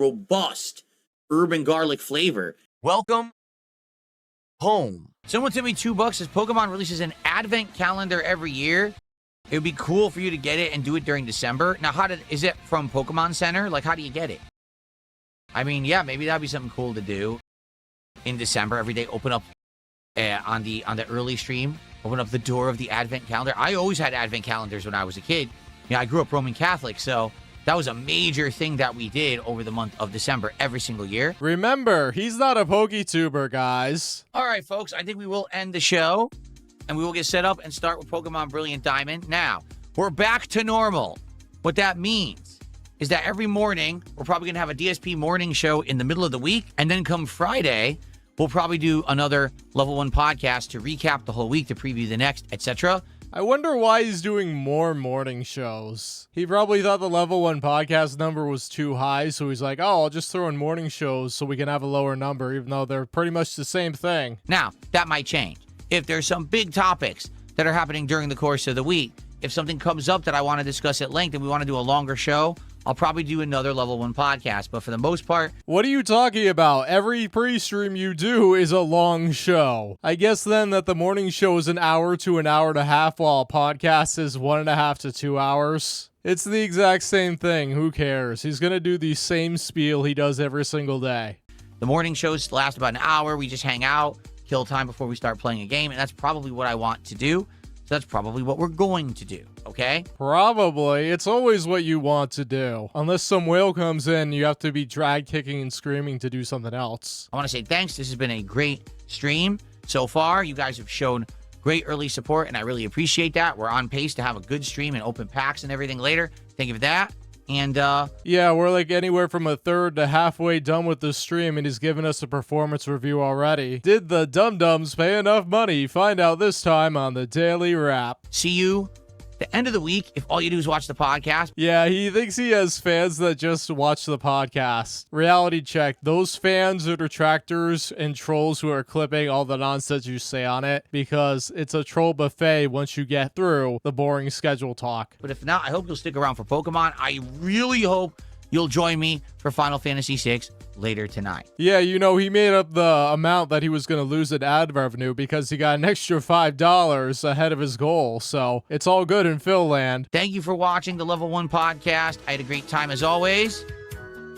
robust urban garlic flavor. Welcome home. Someone sent me $2 says Pokemon releases an advent calendar every year. It would be cool for you to get it and do it during December. Now, is it from Pokemon Center? Like, how do you get it? I mean, yeah, maybe that'd be something cool to do in December. Every day, open up on the early stream, open up the door of the advent calendar. I always had advent calendars when I was a kid. I grew up Roman Catholic, so that was a major thing that we did over the month of December every single year. Remember, he's not a PokeTuber, guys. All right, folks, I think we will end the show, and we will get set up and start with Pokemon Brilliant Diamond. Now, we're back to normal. What that means is that every morning, we're probably going to have a DSP morning show in the middle of the week, and then come Friday, we'll probably do another Level 1 podcast to recap the whole week, to preview the next, etc. I wonder why he's doing more morning shows. He probably thought the Level 1 podcast number was too high, so he's like, oh, I'll just throw in morning shows so we can have a lower number, even though they're pretty much the same thing. Now, that might change. If there's some big topics that are happening during the course of the week, if something comes up that I want to discuss at length and we want to do a longer show, I'll probably do another Level 1 podcast. But for the most part... What are you talking about? Every pre-stream you do is a long show. I guess then that the morning show is an hour to an hour and a half, while a podcast is 1.5 to 2 hours. It's the exact same thing. Who cares? He's going to do the same spiel he does every single day. The morning shows last about an hour. We just hang out, kill time before we start playing a game. And that's probably what I want to do. So that's probably what we're going to do, okay? Probably. It's always what you want to do. Unless some whale comes in, you have to be drag kicking and screaming to do something else. I want to say thanks. This has been a great stream so far. You guys have shown great early support, and I really appreciate that. We're on pace to have a good stream and open packs and everything later. Thank you for that. And, yeah, we're like anywhere from a third to halfway done with the stream, and he's given us a performance review already. Did the dum-dums pay enough money? Find out this time on the Daily Wrap. See you the end of the week if all you do is watch the podcast. Yeah, he thinks he has fans that just watch the podcast. Reality check. Those fans are detractors and trolls who are clipping all the nonsense you say on it, because it's a troll buffet once you get through the boring schedule talk. But if not, I hope you'll stick around for Pokemon. I really hope you'll join me for Final Fantasy VI later tonight. Yeah, you know, he made up the amount that he was going to lose in ad revenue because he got an extra $5 ahead of his goal. So it's all good in Phil land. Thank you for watching the Level 1 podcast. I had a great time as always.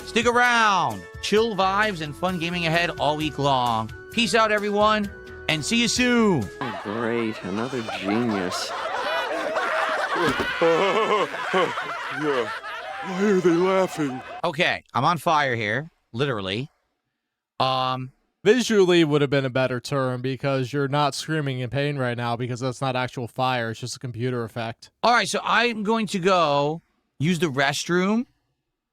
Stick around. Chill vibes and fun gaming ahead all week long. Peace out, everyone, and see you soon. Oh, great. Another genius. Yeah. Why are they laughing? Okay, I'm on fire here, literally. Visually would have been a better term, because you're not screaming in pain right now, because that's not actual fire. It's just a computer effect. All right, so I'm going to go use the restroom,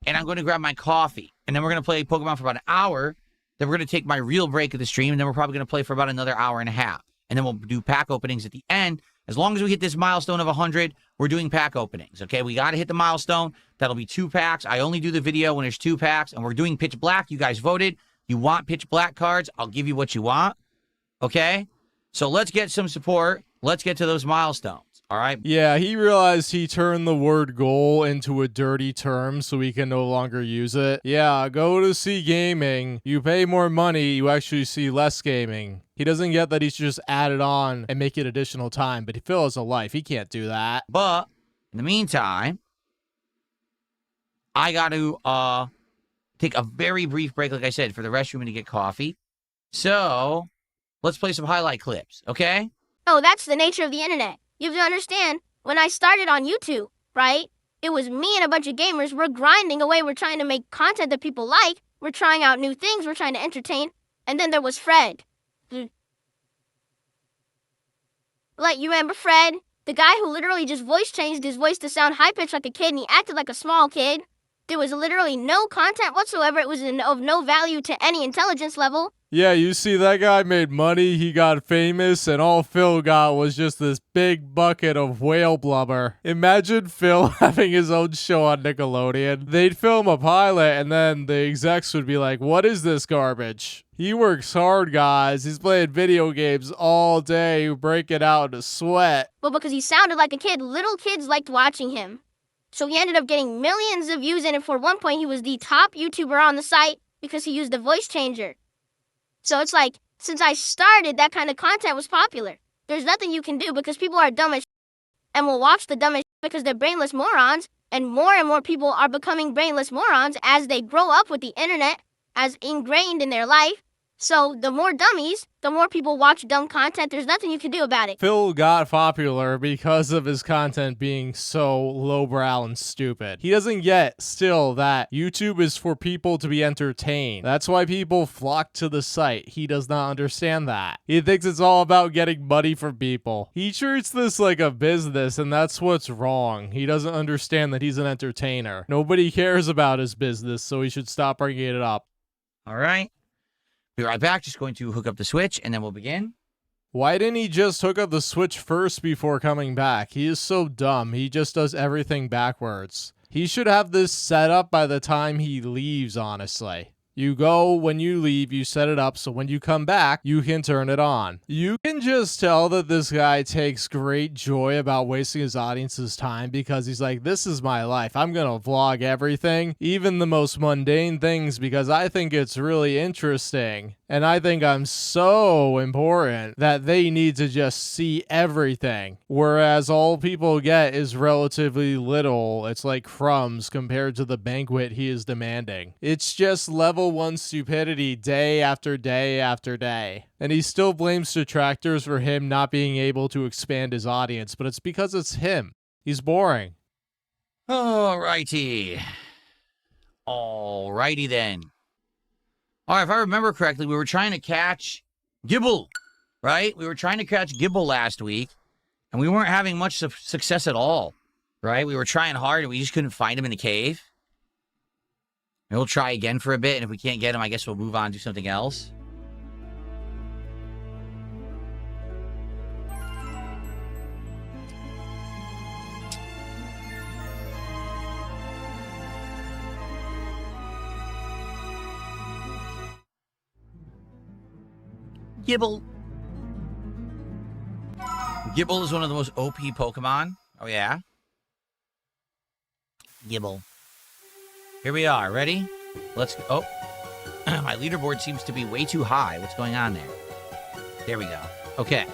and I'm going to grab my coffee. And then we're going to play Pokemon for about an hour. Then we're going to take my real break of the stream, and then we're probably going to play for about another hour and a half. And then we'll do pack openings at the end. As long as we hit this milestone of 100, we're doing pack openings, okay? We got to hit the milestone. That'll be 2 packs. I only do the video when there's 2 packs, and we're doing Pitch Black. You guys voted. You want Pitch Black cards? I'll give you what you want, okay? So let's get some support. Let's get to those milestones, all right? Yeah, he realized he turned the word goal into a dirty term, so we can no longer use it. Yeah, go to see gaming. You pay more money, you actually see less gaming. He doesn't get that he should just add it on and make it additional time, but Phil has a life. He can't do that. But in the meantime, I got to take a very brief break, like I said, for the restroom and to get coffee. So let's play some highlight clips, okay? Oh, that's the nature of the internet. You have to understand, when I started on YouTube, right? It was me and a bunch of gamers. We're grinding away. We're trying to make content that people like. We're trying out new things. We're trying to entertain. And then there was Fred. Like, you remember Fred? The guy who literally just voice changed his voice to sound high-pitched like a kid, and he acted like a small kid. There was literally no content whatsoever. It was of no value to any intelligence level. Yeah, you see, that guy made money, he got famous, and all Phil got was just this big bucket of whale blubber. Imagine Phil having his own show on Nickelodeon. They'd film a pilot, and then the execs would be like, what is this garbage? He works hard, guys. He's playing video games all day, breaking out into sweat. Well, because he sounded like a kid. Little kids liked watching him. So he ended up getting millions of views, and for one point, he was the top YouTuber on the site because he used the voice changer. So it's like, since I started, that kind of content was popular. There's nothing you can do because people are dumb as and will watch the dumb as because they're brainless morons, and more people are becoming brainless morons as they grow up with the internet as ingrained in their life. So the more dummies, the more people watch dumb content. There's nothing you can do about it. Phil got popular because of his content being so lowbrow and stupid. He doesn't get still that YouTube is for people to be entertained. That's why people flock to the site. He does not understand that. He thinks it's all about getting money from people. He treats this like a business, and that's what's wrong. He doesn't understand that he's an entertainer. Nobody cares about his business, so he should stop bringing it up. All right. Be right back. Just going to hook up the Switch, and then we'll begin. Why didn't he just hook up the Switch first before coming back? He is so dumb. He just does everything backwards. He should have this set up by the time he leaves, honestly. You go, when you leave, you set it up so when you come back, you can turn it on. You can just tell that this guy takes great joy about wasting his audience's time because he's like, this is my life. I'm gonna vlog everything, even the most mundane things, because I think it's really interesting. And I think I'm so important that they need to just see everything. Whereas all people get is relatively little. It's like crumbs compared to the banquet he is demanding. It's just level 1 stupidity day after day after day. And he still blames detractors for him not being able to expand his audience, but it's because it's him. He's boring. Alrighty then. All right, if I remember correctly, we were trying to catch Gible, right? We were trying to catch Gible last week, and we weren't having much success at all, right? We were trying hard, and we just couldn't find him in the cave. And we'll try again for a bit, and if we can't get him, I guess we'll move on and do something else. Gible. Gible is one of the most OP Pokemon. Oh, yeah? Gible. Here we are. Ready? Let's go. Oh. My leaderboard seems to be way too high. What's going on there? There we go. Okay.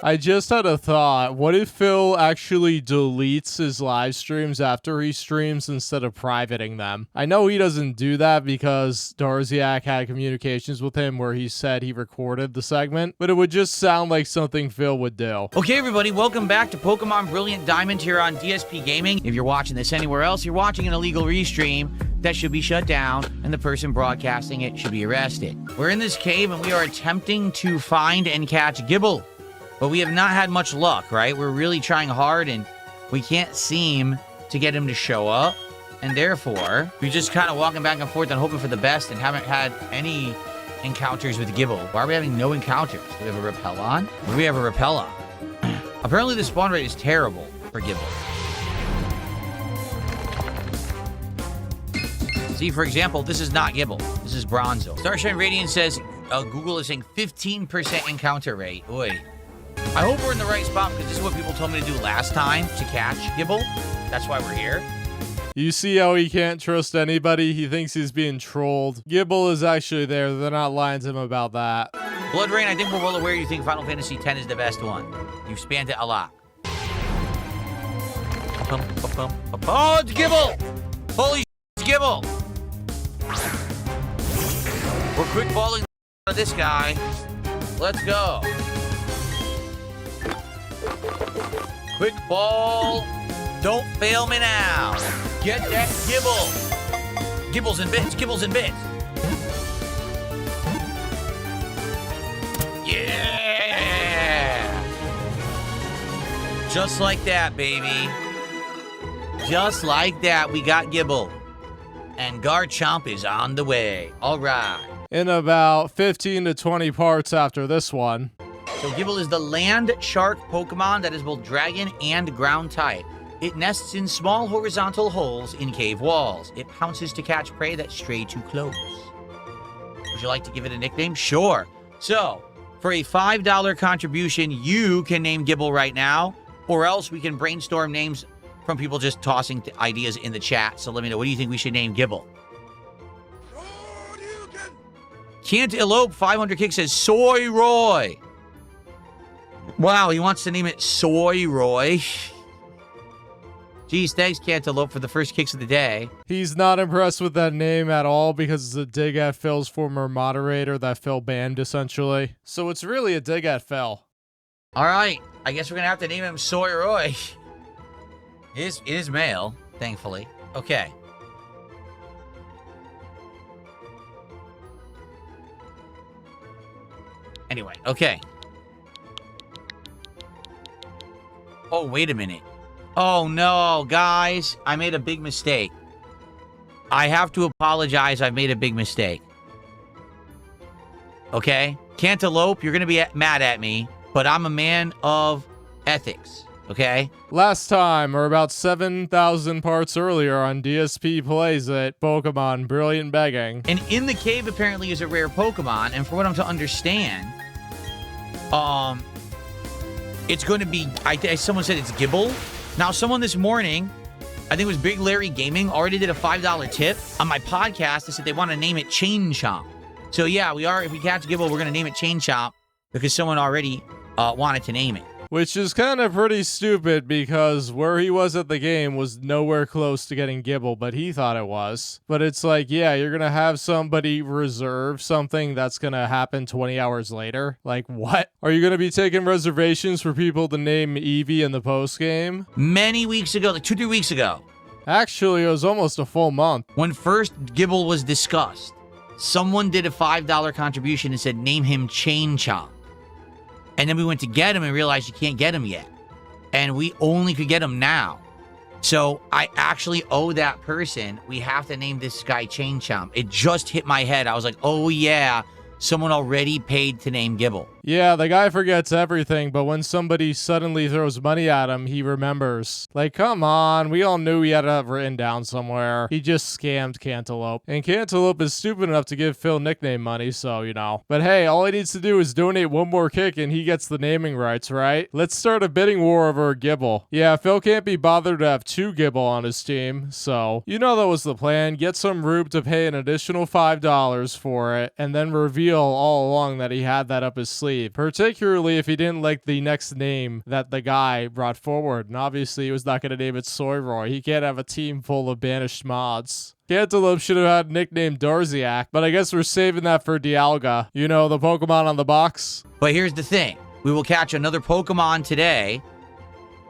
I just had a thought. What if Phil actually deletes his live streams after he streams instead of privating them? I know he doesn't do that because Darziak had communications with him where he said he recorded the segment, but it would just sound like something Phil would do. Okay, everybody, welcome back to Pokemon Brilliant Diamond here on DSP Gaming. If you're watching this anywhere else, you're watching an illegal restream that should be shut down, and the person broadcasting it should be arrested. We're in this cave, and we are attempting to find and catch Gible. But we have not had much luck, right? We're really trying hard, and we can't seem to get him to show up. And therefore, we're just kind of walking back and forth and hoping for the best and haven't had any encounters with Gible. Why are we having no encounters? Do we have a repel on? Do we have a repel on? Apparently, the spawn rate is terrible for Gible. See, for example, this is not Gible. This is Bronzo. Starshine Radiant says Google is saying 15% encounter rate. Oy. I hope we're in the right spot because this is what people told me to do last time to catch Gible. That's why we're here. You see how he can't trust anybody? He thinks he's being trolled. Gible is actually there. They're not lying to him about that. Blood Rain, I think we're well aware you think Final Fantasy X is the best one. You've spanned it a lot. Oh, it's Gible! Holy shit, it's Gible! We're quick balling out of this guy. Let's go. Quick ball. Don't fail me now. Get that Gible. Gibbles and bits. Gibbles and bits. Yeah. Just like that, baby. Just like that, we got Gible. And Garchomp is on the way. All right. In about 15 to 20 parts after this one. So Gible is the land shark Pokemon that is both dragon and ground type. It nests in small horizontal holes in cave walls. It pounces to catch prey that stray too close. Would you like to give it a nickname? Sure. So, for a $5 contribution, you can name Gible right now, or else we can brainstorm names from people just tossing ideas in the chat. So let me know. What do you think we should name Gible? Can't Elope 500 Kick says Soy Roy. Wow, he wants to name it Soy Roy. Geez, thanks, Cantaloupe, for the first kicks of the day. He's not impressed with that name at all because it's a dig at Phil's former moderator that Phil banned, essentially. So it's really a dig at Phil. All right, I guess we're going to have to name him Soy Roy. It is male, thankfully. Okay. Anyway, okay. Oh, wait a minute. Oh, no, guys. I made a big mistake. I have to apologize. I've made a big mistake. Okay? Cantaloupe, you're going to be mad at me, but I'm a man of ethics. Okay? Last time, or about 7,000 parts earlier on DSP Plays It, Pokemon Brilliant Begging. And In the Cave apparently is a rare Pokemon, and for what I'm to understand, it's going to be, someone said it's Gible. Now, someone this morning, I think it was Big Larry Gaming, already did a $5 tip on my podcast. They said they want to name it Chain Chomp. So, yeah, we are. If we catch Gible, we're going to name it Chain Chomp because someone already wanted to name it. Which is kind of pretty stupid because where he was at the game was nowhere close to getting Gible, but he thought it was. But it's like, yeah, you're going to have somebody reserve something that's going to happen 20 hours later. Like, what? Are you going to be taking reservations for people to name Eevee in the post game? Many weeks ago, like 2-3 weeks ago. Actually, it was almost a full month. When first Gible was discussed, someone did a $5 contribution and said, name him Chain Chomp. And then we went to get him and realized you can't get him yet. And we only could get him now. So I actually owe that person. We have to name this guy Chain Chomp. It just hit my head. I was like, oh yeah, someone already paid to name Gible. Yeah, the guy forgets everything, but when somebody suddenly throws money at him, he remembers. Like, come on, we all knew he had it written down somewhere. He just scammed Cantaloupe. And Cantaloupe is stupid enough to give Phil nickname money, so, you know. But hey, all he needs to do is donate one more kick and he gets the naming rights, right? Let's start a bidding war over Gible. Yeah, Phil can't be bothered to have 2 Gible on his team, so you know that was the plan. Get some Rube to pay an additional $5 for it, and then reveal all along that he had that up his sleeve. Particularly if he didn't like the next name that the guy brought forward. And obviously he was not going to name it Soy Roy. He can't have a team full of banished mods. Cantaloupe should have had nickname Darziak, but I guess we're saving that for Dialga. You know, the Pokemon on the box. But here's the thing. We will catch another Pokemon today.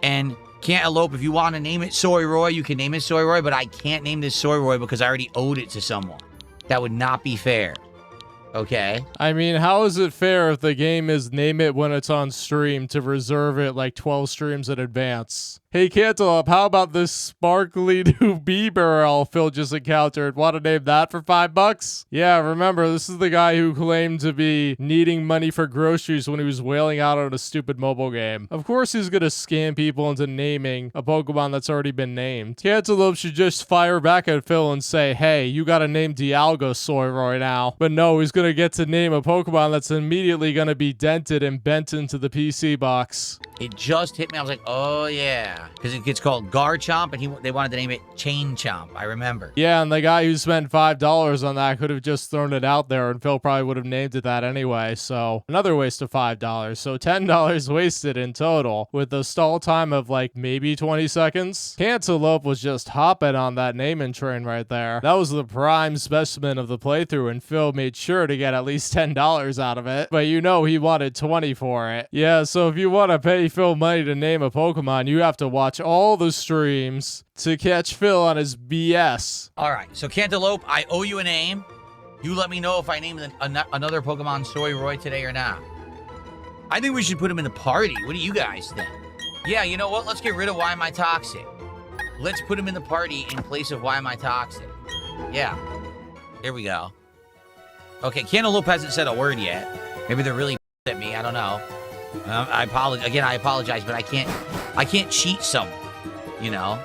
And Cantaloupe, if you want to name it Soy Roy, you can name it Soy Roy. But I can't name this Soy Roy because I already owed it to someone. That would not be fair. Okay. I mean, how is it fair if the game is name it when it's on stream to reserve it like 12 streams in advance? Hey, Cantaloupe, how about this sparkly new bee barrel Phil just encountered? Want to name that for $5? Yeah, remember, this is the guy who claimed to be needing money for groceries when he was wailing out on a stupid mobile game. Of course he's gonna scam people into naming a Pokemon that's already been named. Cantaloupe should just fire back at Phil and say, hey, you gotta name Dialga Soy Roy now. But no, he's gonna get to name a Pokemon that's immediately gonna be dented and bent into the PC box. It just hit me. I was like, oh, yeah. Because it gets called Garchomp, and they wanted to name it Chain Chomp. I remember. Yeah, and the guy who spent $5 on that could have just thrown it out there, and Phil probably would have named it that anyway. So another waste of $5. So $10 wasted in total, with a stall time of like maybe 20 seconds. Cantaloupe was just hopping on that naming train right there. That was the prime specimen of the playthrough, and Phil made sure to get at least $10 out of it. But you know he wanted 20 for it. Yeah, so if you want to pay Phil money to name a Pokemon, you have to watch all the streams to catch Phil on his BS. All right, so Cantaloupe, I owe you a name. You let me know if I name another Pokemon Soy Roy today or not. I think we should put him in the party. What do you guys think? Yeah, you know what? Let's get rid of Why Am I Toxic. Let's put him in the party in place of Why Am I Toxic. Yeah, here we go. Okay, Cantaloupe hasn't said a word yet. Maybe they're really at me. I don't know. I apologize, but I can't cheat someone, you know?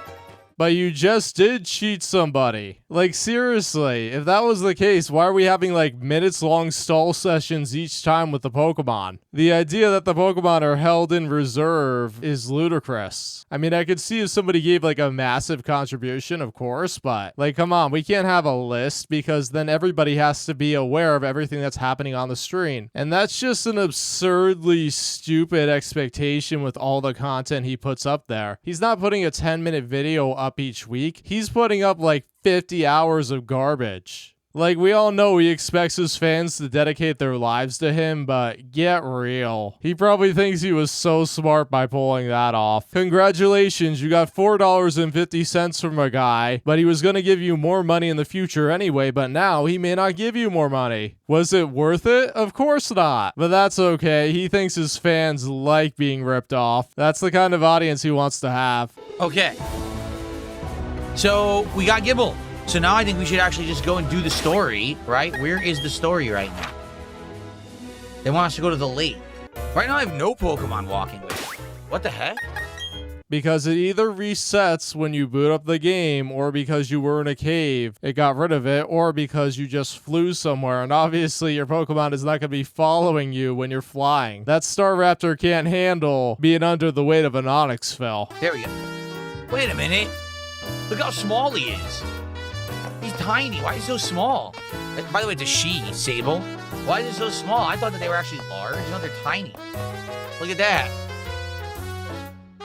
But you just did cheat somebody. Like, seriously, if that was the case, why are we having like minutes-long stall sessions each time with the Pokemon? The idea that the Pokemon are held in reserve is ludicrous. I mean, I could see if somebody gave like a massive contribution, of course, but like, come on, we can't have a list because then everybody has to be aware of everything that's happening on the stream. And that's just an absurdly stupid expectation with all the content he puts up there. He's not putting a 10-minute video up each week. He's putting up like 50 hours of garbage. Like, we all know he expects his fans to dedicate their lives to him, but get real. He probably thinks he was so smart by pulling that off. Congratulations, you got $4.50 from a guy, but he was gonna give you more money in the future anyway, but now he may not give you more money. Was it worth it? Of course not. But that's okay. He thinks his fans like being ripped off. That's the kind of audience he wants to have. Okay. So we got Gible. So now I think we should actually just go and do the story, right? Where is the story right now? They want us to go to the lake. Right now I have no Pokemon walking with me. What the heck? Because it either resets when you boot up the game, or because you were in a cave, it got rid of it, or because you just flew somewhere, and obviously your Pokemon is not going to be following you when you're flying. That Staraptor can't handle being under the weight of an Onix, Phil. There we go. Wait a minute. Look how small he is. He's tiny. Why is he so small? By the way, it's a she, Sable. Why is it so small? I thought that they were actually large. No, they're tiny. Look at that.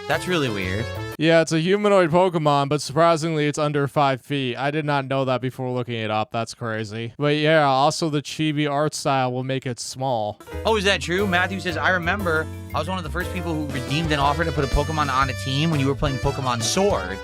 That's really weird. Yeah, it's a humanoid Pokemon, but surprisingly, it's under 5 feet. I did not know that before looking it up. That's crazy. But yeah, also the chibi art style will make it small. Oh, is that true? Matthew says, I remember I was one of the first people who redeemed an offer to put a Pokemon on a team when you were playing Pokemon Sword.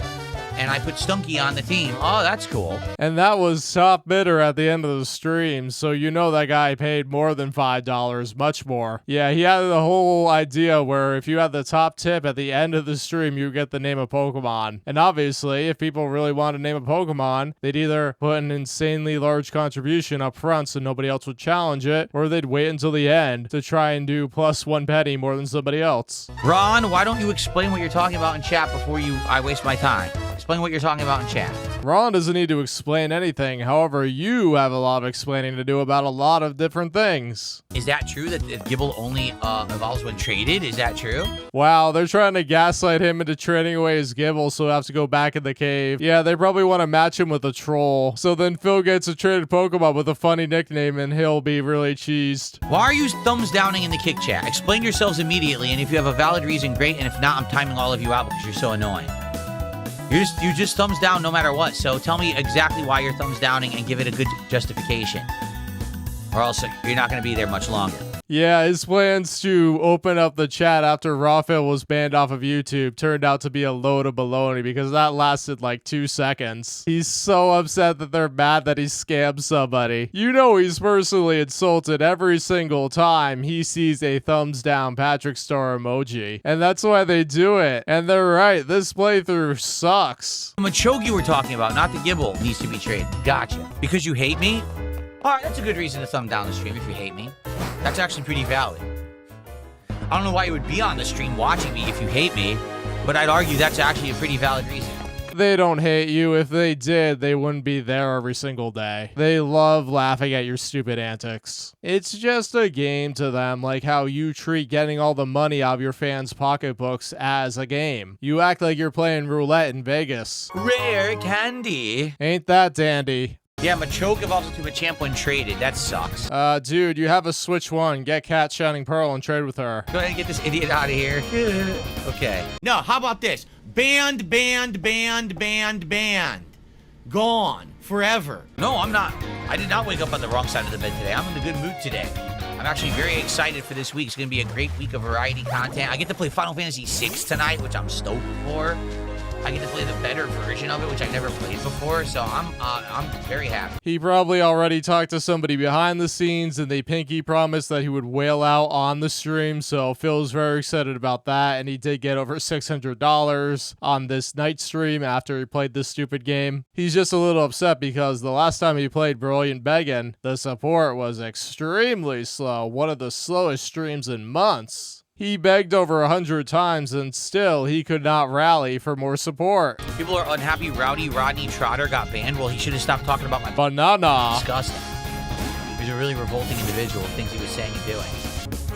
And I put Stunky on the team. Oh, that's cool. And that was top bidder at the end of the stream, so you know that guy paid more than $5, much more. Yeah, he had the whole idea where if you had the top tip at the end of the stream, you get the name of Pokemon. And obviously, if people really want to name a Pokemon, they'd either put an insanely large contribution up front so nobody else would challenge it, or they'd wait until the end to try and do plus 1 penny more than somebody else. Ron, why don't you explain what you're talking about in chat before I waste my time? Explain what you're talking about in chat. Ron doesn't need to explain anything. However, you have a lot of explaining to do about a lot of different things. Is that true that Gible only evolves when traded? Is that true? Wow, they're trying to gaslight him into trading away his Gible so he'll have to go back in the cave. Yeah, they probably want to match him with a troll. So then Phil gets a traded Pokemon with a funny nickname and he'll be really cheesed. Why are you thumbs downing in the kick chat? Explain yourselves immediately, and if you have a valid reason, great, and if not, I'm timing all of you out because you're so annoying. You just thumbs down no matter what. So tell me exactly why you're thumbs downing and give it a good justification. Or else you're not going to be there much longer. Yeah, his plans to open up the chat after Raphael was banned off of YouTube turned out to be a load of baloney because that lasted like 2 seconds. He's so upset that they're mad that he scammed somebody. You know he's personally insulted every single time he sees a thumbs down Patrick Star emoji. And that's why they do it. And they're right, this playthrough sucks. The Machogi we're talking about, not the Gible, needs to be traded. Gotcha. Because you hate me? Alright, that's a good reason to thumb down the stream if you hate me. That's actually pretty valid. I don't know why you would be on the stream watching me if you hate me, but I'd argue that's actually a pretty valid reason. They don't hate you. If they did, they wouldn't be there every single day. They love laughing at your stupid antics. It's just a game to them, like how you treat getting all the money out of your fans' pocketbooks as a game. You act like you're playing roulette in Vegas. Rare candy. Ain't that dandy? Yeah, Machoke evolves into Machamp when traded. That sucks. Dude, you have a Switch 1. Get Cat Shining Pearl and trade with her. Go ahead and get this idiot out of here. Okay. No, how about this? Banned. Gone. Forever. No, I'm not. I did not wake up on the wrong side of the bed today. I'm in a good mood today. I'm actually very excited for this week. It's going to be a great week of variety content. I get to play Final Fantasy VI tonight, which I'm stoked for. I get to play the better version of it, which I never played before, so I'm very happy. He probably already talked to somebody behind the scenes, and they pinky promised that he would wail out on the stream, so Phil's very excited about that, and he did get over $600 on this night stream after he played this stupid game. He's just a little upset because the last time he played Brilliant Beggin', the support was extremely slow, one of the slowest streams in months. He begged over 100 times and still he could not rally for more support. People are unhappy Rowdy Rodney Trotter got banned. Well, he should have stopped talking about my Banana. disgusting. He's a really revolting individual, things he was saying and doing.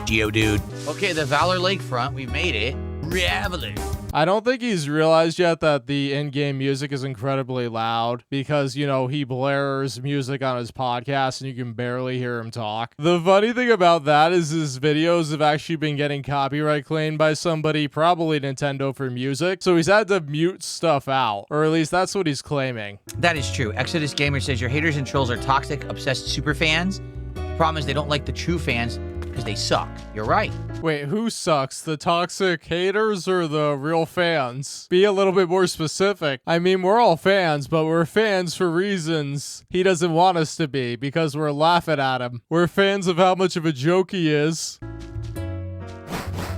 Geodude. Okay, the Valor Lakefront, we made it. Reveler. I don't think he's realized yet that the in-game music is incredibly loud because, you know, he blares music on his podcast and you can barely hear him talk. The funny thing about that is his videos have actually been getting copyright claimed by somebody, probably Nintendo for music, so he's had to mute stuff out, or at least that's what he's claiming. That is true. Exodus Gamer says your haters and trolls are toxic, obsessed super fans. The problem is they don't like the true fans because they suck. You're right. Wait, who sucks? The toxic haters or the real fans? Be a little bit more specific. I mean, we're all fans, but we're fans for reasons he doesn't want us to be because we're laughing at him. We're fans of how much of a joke he is.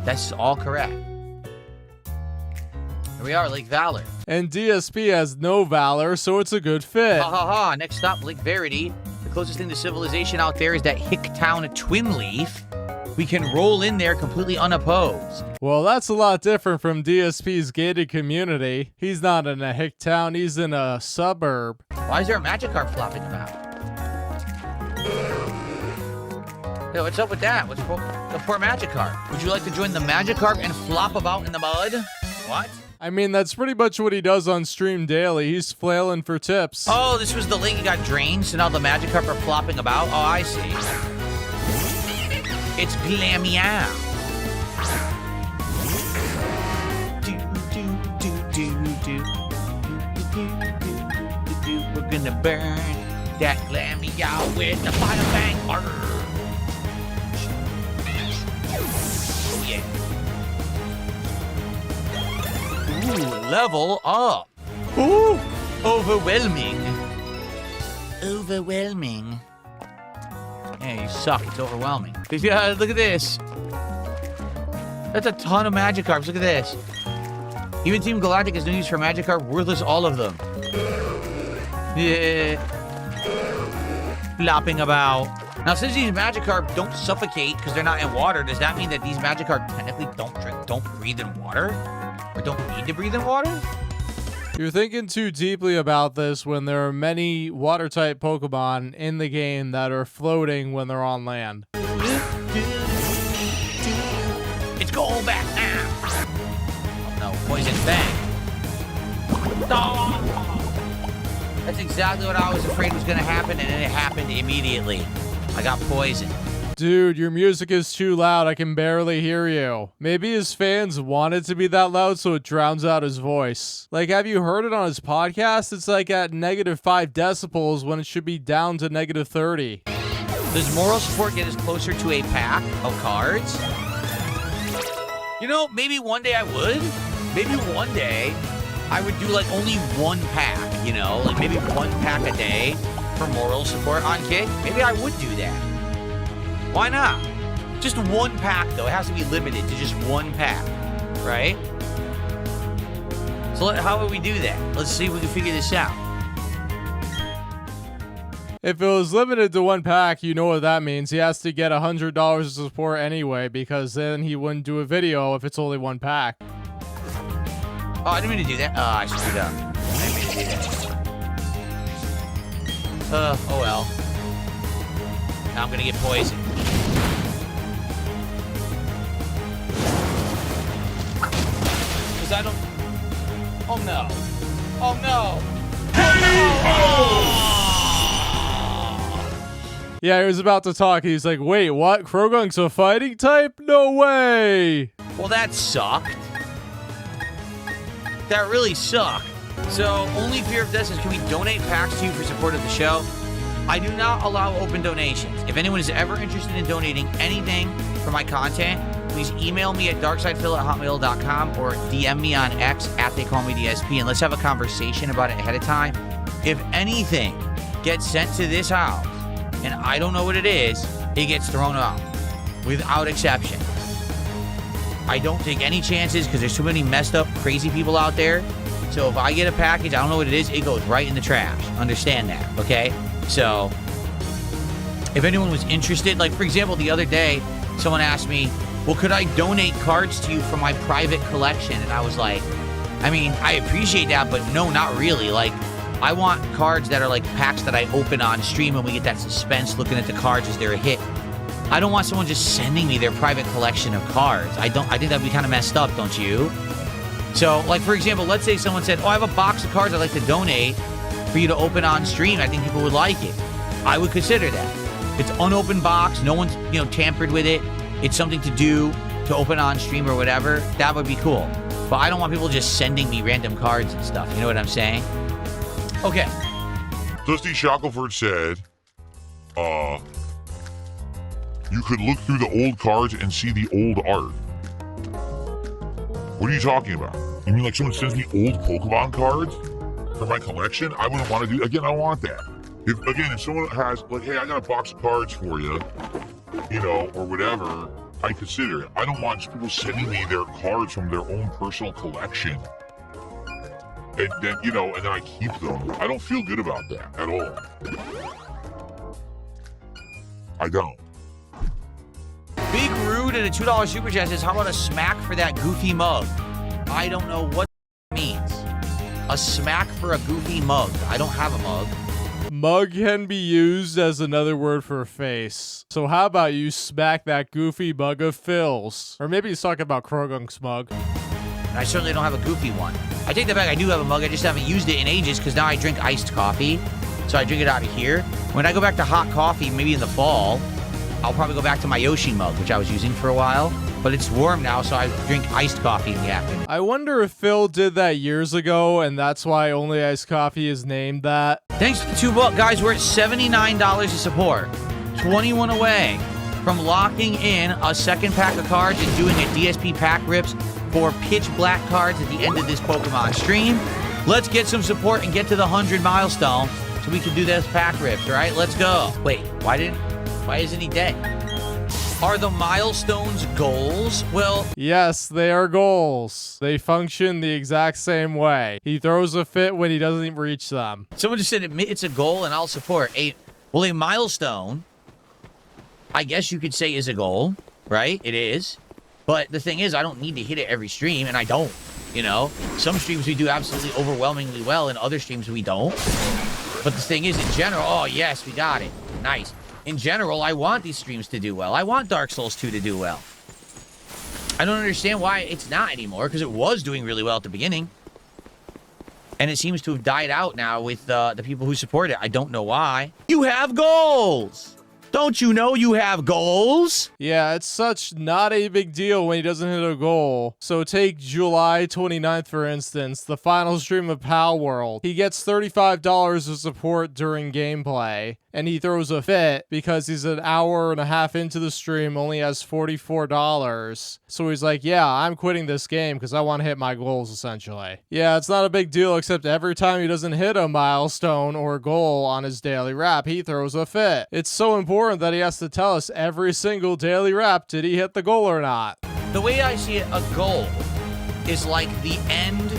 That's all correct. Here we are, Lake Valor. And DSP has no valor, so it's a good fit. Ha ha ha. Next stop, Lake Verity. The closest thing to civilization out there is that Hicktown Twin Leaf. We can roll in there completely unopposed. Well, that's a lot different from DSP's gated community. He's not in a hick town, he's in a suburb. Why is there a Magikarp flopping about? Hey, what's up with that? What's the poor Magikarp? Would you like to join the Magikarp and flop about in the mud? What? I mean, that's pretty much what he does on stream daily. He's flailing for tips. Oh, this was the lake that got drained, so now the Magikarp are flopping about? Oh, I see. It's Glameow. We're gonna burn that Glameow with the fire bang. Oh yeah. Ooh, level up. Ooh, overwhelming. Overwhelming. Yeah, you suck. It's overwhelming. Yeah, look at this. That's a ton of Magikarps. Look at this. Even Team Galactic has no use for Magikarp. Worthless, all of them. Yeah. Flopping about. Now, since these Magikarp don't suffocate because they're not in water, does that mean that these Magikarp technically don't breathe in water? Or don't need to breathe in water? You're thinking too deeply about this when there are many water-type Pokemon in the game that are floating when they're on land. It's going back now. No, Poison Fang. Oh! That's exactly what I was afraid was going to happen, and then it happened immediately. I got poisoned. Dude, your music is too loud. I can barely hear you. Maybe his fans want it to be that loud so it drowns out his voice. Like, have you heard it on his podcast? It's like at -5 decibels when it should be down to -30. Does moral support get us closer to a pack of cards? You know, maybe one day I would. Maybe one day I would do like only one pack, you know? Like maybe one pack a day for moral support on Kick. Maybe I would do that. Why not? Just one pack, though. It has to be limited to just one pack, right? So how would we do that? Let's see if we can figure this out. If it was limited to one pack, you know what that means. He has to get $100 of support anyway, because then he wouldn't do a video if it's only one pack. Oh, I didn't mean to do that. Oh, I screwed up. I didn't mean to do that. Oh well. Now I'm gonna get poisoned. Because I don't... Oh no. Oh no. Yeah, he was about to talk. He's like, wait, what? Krogunk's a fighting type? No way! Well, that sucked. That really sucked. So, only fear of death is, can we donate packs to you for support of the show? I do not allow open donations. If anyone is ever interested in donating anything for my content, please email me at darksidephil@hotmail.com or DM me on X @theycallmedSP, and let's have a conversation about it ahead of time. If anything gets sent to this house and I don't know what it is, it gets thrown out without exception. I don't take any chances because there's too many messed up, crazy people out there. So if I get a package, I don't know what it is, it goes right in the trash. Understand that, okay? So if anyone was interested, like for example, the other day, someone asked me, well, could I donate cards to you from my private collection? And I was like, I mean, I appreciate that, but no, not really. Like, I want cards that are like packs that I open on stream and we get that suspense looking at the cards as they're a hit. I don't want someone just sending me their private collection of cards. I think that'd be kind of messed up, don't you? So, like, for example, let's say someone said, oh, I have a box of cards I'd like to donate for you to open on stream. I think people would like it. I would consider that. It's unopened box. No one's, tampered with it. It's something to do to open on stream or whatever. That would be cool. But I don't want people just sending me random cards and stuff. You know what I'm saying? Okay. Dusty Shackelford said, you could look through the old cards and see the old art. What are you talking about? You mean like someone sends me old Pokemon cards for my collection? I wouldn't want to do, again, I don't want that. If someone has, like, hey, I got a box of cards for you, or whatever, I consider it. I don't want people sending me their cards from their own personal collection. And then, and then I keep them. I don't feel good about that at all. I don't. Big Rude and a $2 super chat says, how about a smack for that goofy mug? I don't know what that means. A smack for a goofy mug. I don't have a mug. Mug can be used as another word for face. So how about you smack that goofy mug of Phil's? Or maybe he's talking about Krogunk's mug. I certainly don't have a goofy one. I take that back. I do have a mug. I just haven't used it in ages because now I drink iced coffee. So I drink it out of here. When I go back to hot coffee, maybe in the fall, I'll probably go back to my Yoshi mug, which I was using for a while. But it's warm now, so I drink iced coffee in the afternoon. I wonder if Phil did that years ago, and that's why Only Iced Coffee is named that. Thanks to the $2, guys. We're at $79 to support. 21 away from locking in a second pack of cards and doing a DSP pack rips for pitch black cards at the end of this Pokemon stream. Let's get some support and get to the 100 milestone so we can do this pack rips, all right? Let's go. Wait, why isn't he dead? Are the milestones goals? Well, yes, they are goals. They function the exact same way. He throws a fit when he doesn't reach them. Someone just said admit it's a goal and I'll support. A milestone, I guess you could say, is a goal, right? It is. But the thing is, I don't need to hit it every stream, and I don't, Some streams we do absolutely overwhelmingly well, and other streams we don't. But the thing is, in general, oh, yes, we got it. Nice. In general, I want these streams to do well. I want Dark Souls 2 to do well. I don't understand why it's not anymore, because it was doing really well at the beginning. And it seems to have died out now with the people who support it. I don't know why. You have goals! Don't you know you have goals? Yeah, it's such not a big deal when he doesn't hit a goal. So take July 29th, for instance, the final stream of Pal World. He gets $35 of support during gameplay, and he throws a fit because he's an hour and a half into the stream, only has $44. So he's like, yeah, I'm quitting this game because I want to hit my goals, essentially. Yeah, it's not a big deal, except every time he doesn't hit a milestone or goal on his daily rap, he throws a fit. It's so important that he has to tell us every single daily rap, did he hit the goal or not? The way I see it, a goal is like the end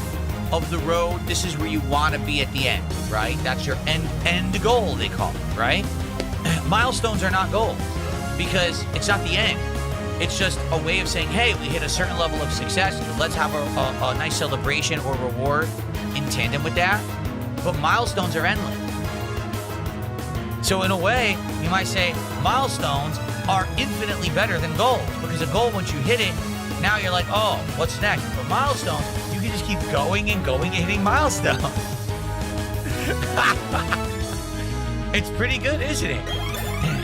of the road. This is where you want to be at the end, right? That's your end goal, they call it, right? Milestones are not goals because it's not the end. It's just a way of saying, hey, we hit a certain level of success. Let's have a nice celebration or reward in tandem with that. But milestones are endless. So in a way, you might say milestones are infinitely better than goals, because a goal, once you hit it, now you're like, oh, what's next? But milestones, you can just keep going and going and hitting milestones. It's pretty good, isn't it?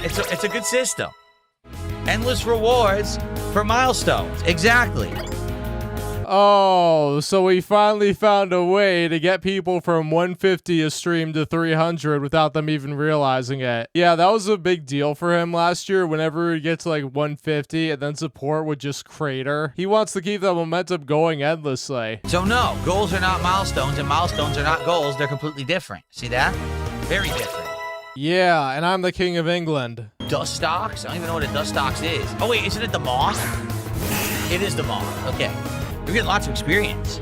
It's a good system. Endless rewards for milestones. Exactly. Oh, so we finally found a way to get people from 150 a stream to 300 without them even realizing it. Yeah, that was a big deal for him last year. Whenever he gets to like 150 and then support would just crater. He wants to keep that momentum going endlessly. So no, goals are not milestones and milestones are not goals. They're completely different. See that? Very different. Yeah, and I'm the king of England. Dustox? I don't even know what a Dustox is. Oh wait, isn't it the moth? It is the moth. Okay. You're getting lots of experience.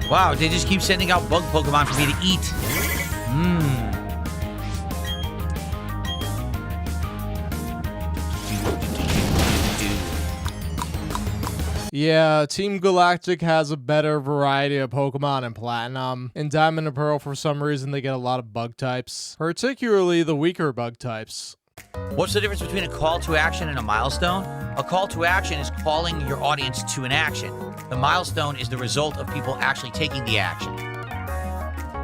Wow, they just keep sending out bug Pokemon for me to eat. Yeah, Team Galactic has a better variety of Pokemon in Platinum. In Diamond and Pearl, for some reason, they get a lot of bug types, particularly the weaker bug types. What's the difference between a call to action and a milestone? A call to action is calling your audience to an action. The milestone is the result of people actually taking the action.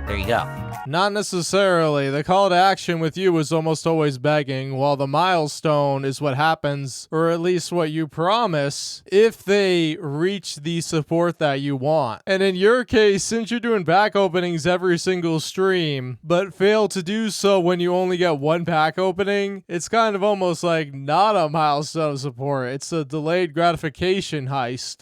There you go. Not necessarily. The call to action with you is almost always begging, while the milestone is what happens, or at least what you promise, if they reach the support that you want. And in your case, since you're doing pack openings every single stream, but fail to do so when you only get one pack opening, it's kind of almost like not a milestone support. It's a delayed gratification heist.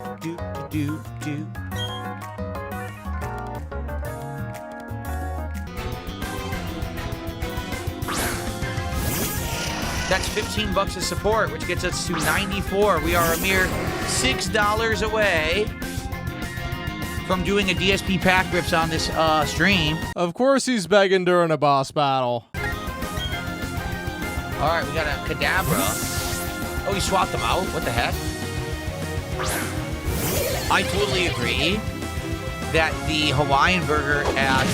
That's $15 of support, which gets us to 94. We are a mere $6 away from doing a DSP pack rips on this stream. Of course he's begging during a boss battle. All right, we got a Kadabra. Oh, he swapped them out. What the heck? I totally agree that the Hawaiian burger at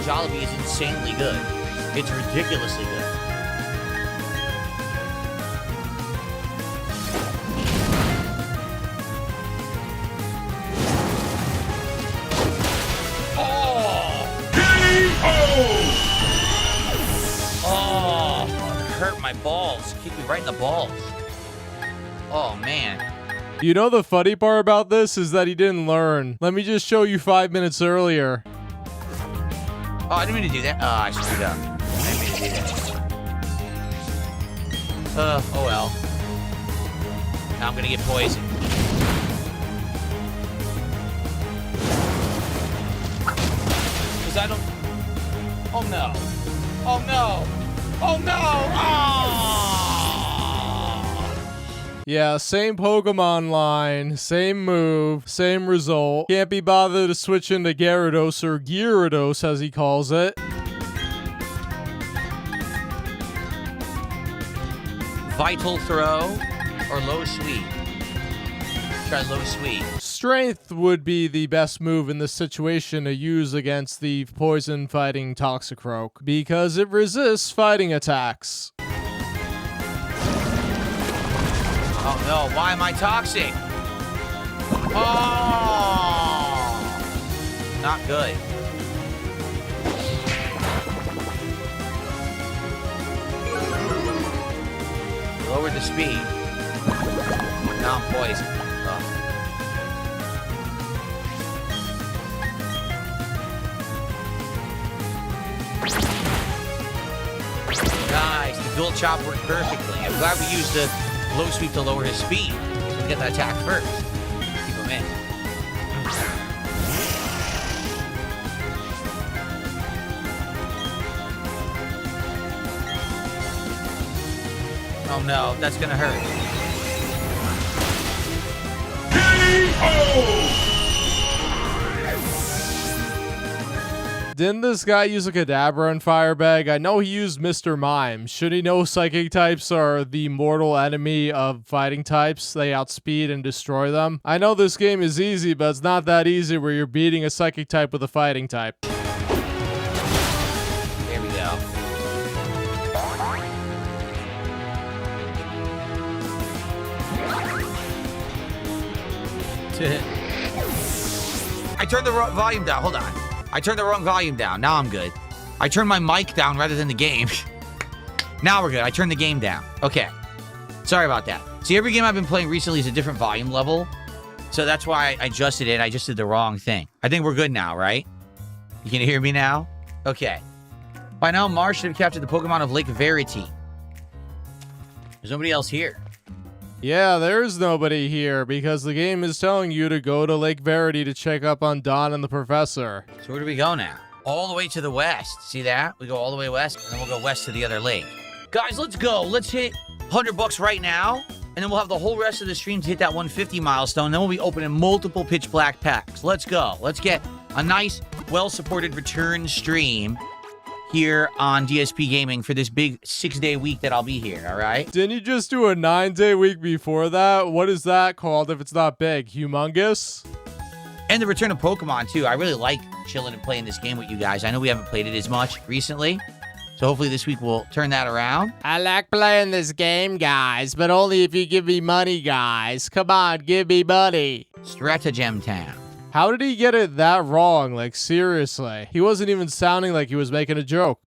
Jollibee is insanely good. It's ridiculously good. Oh, it hurt my balls. Kicked me right in the balls. Oh, man. You know the funny part about this is that he didn't learn. Let me just show you 5 minutes earlier. Oh, I didn't mean to do that. Oh, I screwed up. I didn't mean to do that. Oh well. Now I'm gonna get poisoned. Because I don't... Oh, no. Oh, no. Oh, no. Oh! Yeah, same Pokemon line, same move, same result. Can't be bothered to switch into Gyarados, or Gyarados as he calls it. Vital throw or low sweep? Try low sweep. Strength would be the best move in this situation to use against the poison fighting Toxicroak, because it resists fighting attacks. Oh no, why am I toxic? Oh! Not good. Lower the speed. Now I'm poisoned. Oh. Nice, the dual chop worked perfectly. I'm glad we used the low sweep to lower his speed. So we get that attack first. Keep him in. Oh no, that's gonna hurt. Didn't this guy use a Kadabra in Firebag? I know he used Mr. Mime. Should he know psychic types are the mortal enemy of fighting types? They outspeed and destroy them. I know this game is easy, but it's not that easy where you're beating a psychic type with a fighting type. There we go. I turned the wrong volume down. Hold on. I turned the wrong volume down. Now I'm good. I turned my mic down rather than the game. Now we're good. I turned the game down. Okay. Sorry about that. See, every game I've been playing recently is a different volume level. So that's why I adjusted it. I just did the wrong thing. I think we're good now, right? You can hear me now? Okay. By now, Mars should have captured the Pokemon of Lake Verity. There's nobody else here. Yeah, there's nobody here because the game is telling you to go to Lake Verity to check up on Don and the professor. So where do we go now? All the way to the west. See that? We go all the way west, and then we'll go west to the other lake. Guys, let's go. Let's hit $100 right now, and then we'll have the whole rest of the stream to hit that 150 milestone. Then we'll be opening multiple pitch black packs. Let's go. Let's get a nice, well-supported return stream here on DSP Gaming for this big 6-day week that I'll be here, all right? Didn't you just do a 9-day week before that? What is that called if it's not big? Humongous? And the return of Pokemon, too. I really like chilling and playing this game with you guys. I know we haven't played it as much recently, so hopefully this week we'll turn that around. I like playing this game, guys, but only if you give me money, guys. Come on, give me money. Stratagem Town. How did he get it that wrong? Like, seriously. He wasn't even sounding like he was making a joke.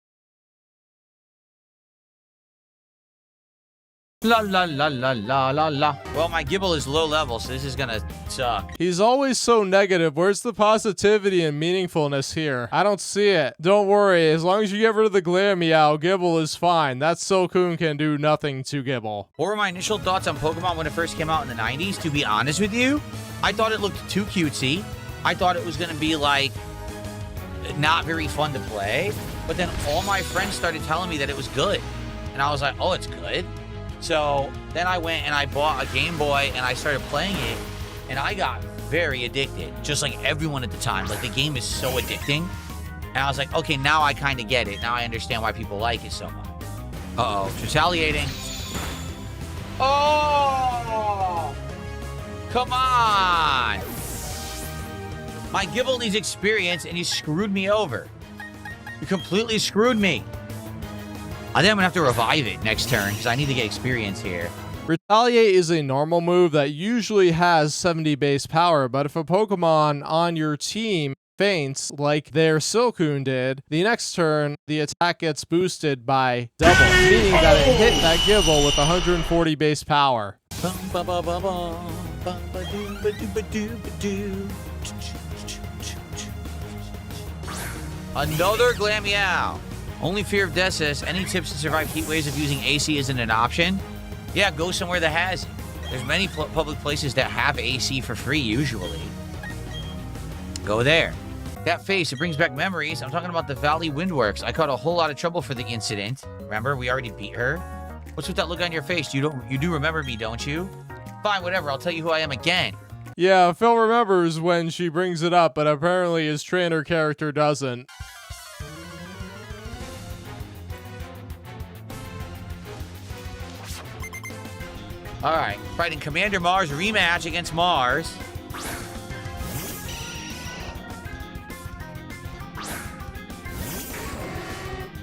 La la la la la la la. Well, my Gible is low level, so this is gonna suck. He's always so negative. Where's the positivity and meaningfulness here? I don't see it. Don't worry. As long as you get rid of the Glameow, Gible is fine. That Silcoon can do nothing to Gible. What were my initial thoughts on Pokemon when it first came out in the 90s? To be honest with you, I thought it looked too cutesy. I thought it was gonna be, like, not very fun to play. But then all my friends started telling me that it was good. And I was like, oh, it's good? So then I went and I bought a Game Boy and I started playing it, and I got very addicted, just like everyone at the time. Like, the game is so addicting. And I was like, okay, now I kind of get it. Now I understand why people like it so much. Uh-oh, retaliating. Oh! Come on! My Gible needs experience, and you screwed me over. You completely screwed me. I think I'm gonna have to revive it next turn because I need to get experience here. Retaliate is a normal move that usually has 70 base power, but if a Pokemon on your team faints like their Silcoon did, the next turn the attack gets boosted by double, meaning that it hit that Gible with 140 base power. Another Glameow. Only fear of death says, any tips to survive heat waves if using AC isn't an option? Yeah, go somewhere that has it. There's many public places that have AC for free, usually. Go there. That face, it brings back memories. I'm talking about the Valley Windworks. I caught a whole lot of trouble for the incident. Remember, we already beat her. What's with that look on your face? You do remember me, don't you? Fine, whatever. I'll tell you who I am again. Yeah, Phil remembers when she brings it up, but apparently his trainer character doesn't. All right, fighting Commander Mars rematch against Mars.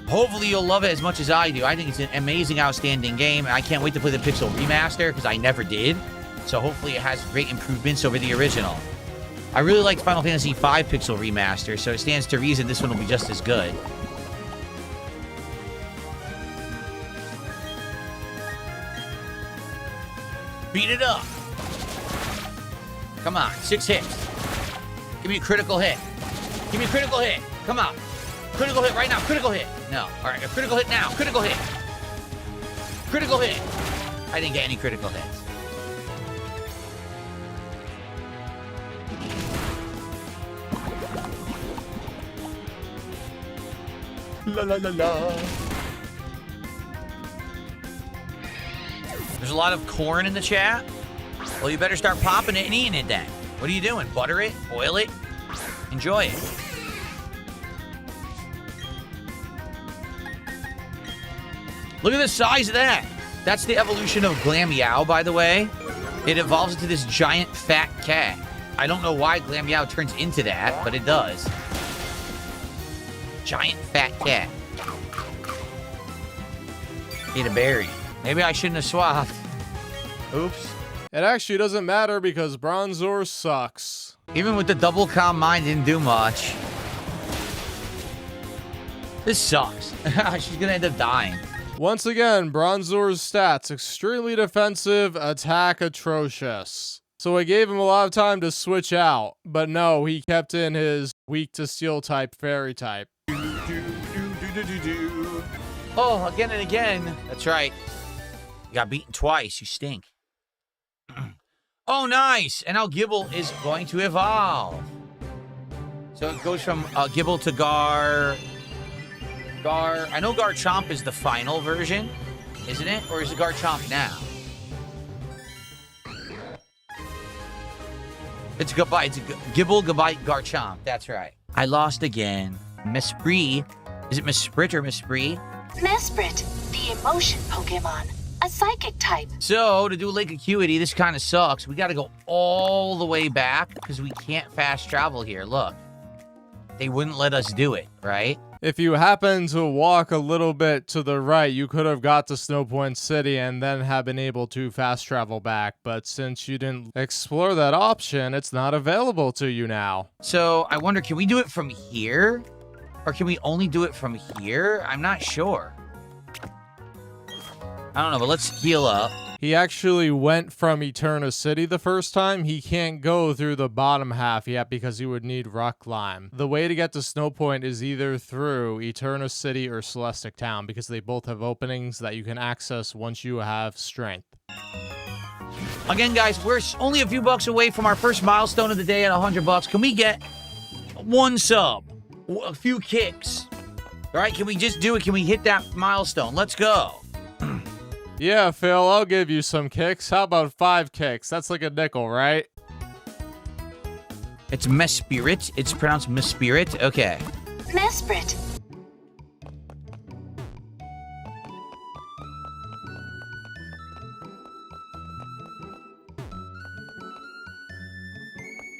Hopefully you'll love it as much as I do. I think it's an amazing, outstanding game. I can't wait to play the Pixel Remaster because I never did. So hopefully it has great improvements over the original. I really liked Final Fantasy V Pixel Remaster, so it stands to reason this one will be just as good. Beat it up. Come on, 6 hits. Give me a critical hit. Give me a critical hit. Come on. Critical hit right now. Critical hit. No. All right, a critical hit now. Critical hit. Critical hit. I didn't get any critical hits. La la la la. There's a lot of corn in the chat. Well, you better start popping it and eating it then. What are you doing? Butter it? Boil it? Enjoy it. Look at the size of that. That's the evolution of Glameow, by the way. It evolves into this giant fat cat. I don't know why Glameow turns into that, but it does. Giant fat cat. Eat a berry. Maybe I shouldn't have swapped. Oops. It actually doesn't matter because Bronzor sucks. Even with the double calm mine, didn't do much. This sucks. She's gonna end up dying. Once again, Bronzor's stats, extremely defensive, attack atrocious. So I gave him a lot of time to switch out, but no, he kept in his weak to steel type fairy type. Oh, again and again. That's right. You got beaten twice. You stink. Oh, nice. And now Gible is going to evolve. So it goes from Gible to Gar. I know Garchomp is the final version, isn't it? Or is it Garchomp now? It's goodbye. It's Gible, goodbye, Garchomp. That's right. I lost again. Mesprit. Is it Miss Sprit or Miss Spree? Mesprit, the emotion Pokemon, a psychic type. So, to do Lake Acuity, this kind of sucks. We got to go all the way back because we can't fast travel here. Look, they wouldn't let us do it, right? If you happen to walk a little bit to the right, you could have got to Snow Point City and then have been able to fast travel back. But since you didn't explore that option, it's not available to you now. So, I wonder, can we do it from here? Or can we only do it from here? I'm not sure. I don't know, but let's heal up. He actually went from Eterna City the first time. He can't go through the bottom half yet because he would need Rock Climb. The way to get to Snow Point is either through Eterna City or Celestic Town because they both have openings that you can access once you have strength. Again, guys, we're only a few bucks away from our first milestone of the day at $100. Can we get one sub? A few kicks? All right, can we just do it? Can we hit that milestone? Let's go. Yeah, Phil, I'll give you some kicks. How about 5 kicks? That's like a nickel, right? It's Mespirit. It's pronounced Mespirit. Okay. Mesprit.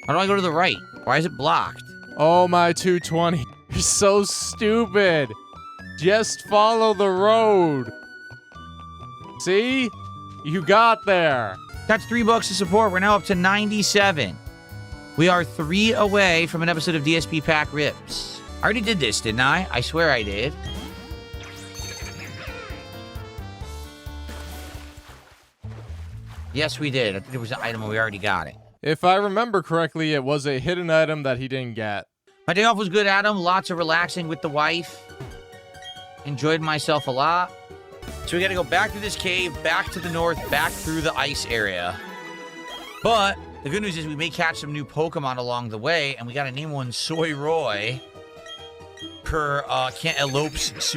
How do I go to the right? Why is it blocked? Oh, my 220. You're so stupid. Just follow the road. See? You got there. That's $3 of support. We're now up to 97. We are 3 away from an episode of DSP Pack Rips. I already did this, didn't I? I swear I did. Yes, we did. I think there was an item and we already got it. If I remember correctly, it was a hidden item that he didn't get. My day off was good, Adam. Lots of relaxing with the wife. Enjoyed myself a lot. So we got to go back through this cave, back to the north, back through the ice area. But the good news is we may catch some new Pokemon along the way, and we got to name one Soy Roy per Can't Elope's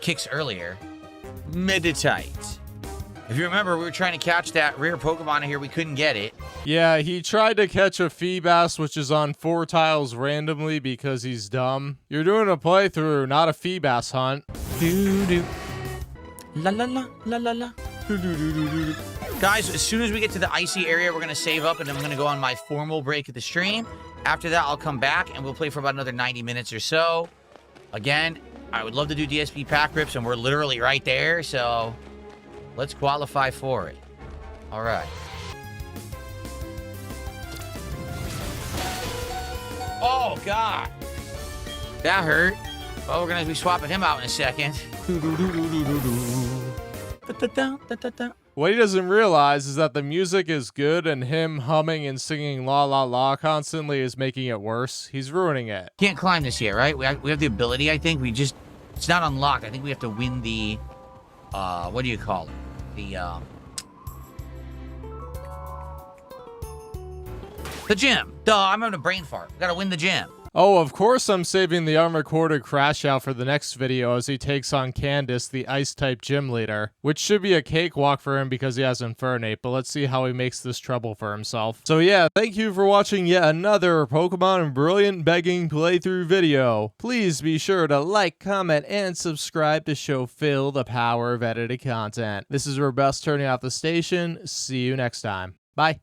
kicks earlier. Meditite. If you remember, we were trying to catch that rare Pokemon here. We couldn't get it. Yeah, he tried to catch a Feebas, which is on 4 tiles randomly because he's dumb. You're doing a playthrough, not a Feebas hunt. Doo-doo. La la la la la la. Doo-doo-doo-doo-doo. Guys, as soon as we get to the icy area, we're going to save up, and then I'm going to go on my formal break at the stream. After that, I'll come back, and we'll play for about another 90 minutes or so. Again, I would love to do DSP Pack Rips, and we're literally right there, so let's qualify for it. All right. Oh, God. That hurt. Well, we're going to be swapping him out in a second. What he doesn't realize is that the music is good and him humming and singing la la la constantly is making it worse. He's ruining it. Can't climb this yet, right? We have the ability, I think. It's not unlocked. I think we have to win the, what do you call it? The gym. Duh, I'm having a brain fart. We gotta win the gym. Oh, of course I'm saving the unrecorded crash out for the next video as he takes on Candace, the Ice-type gym leader, which should be a cakewalk for him because he has Infernape, but let's see how he makes this trouble for himself. So yeah, thank you for watching yet another Pokemon Brilliant Begging playthrough video. Please be sure to like, comment, and subscribe to show Phil the power of edited content. This is Robust turning off the station. See you next time. Bye.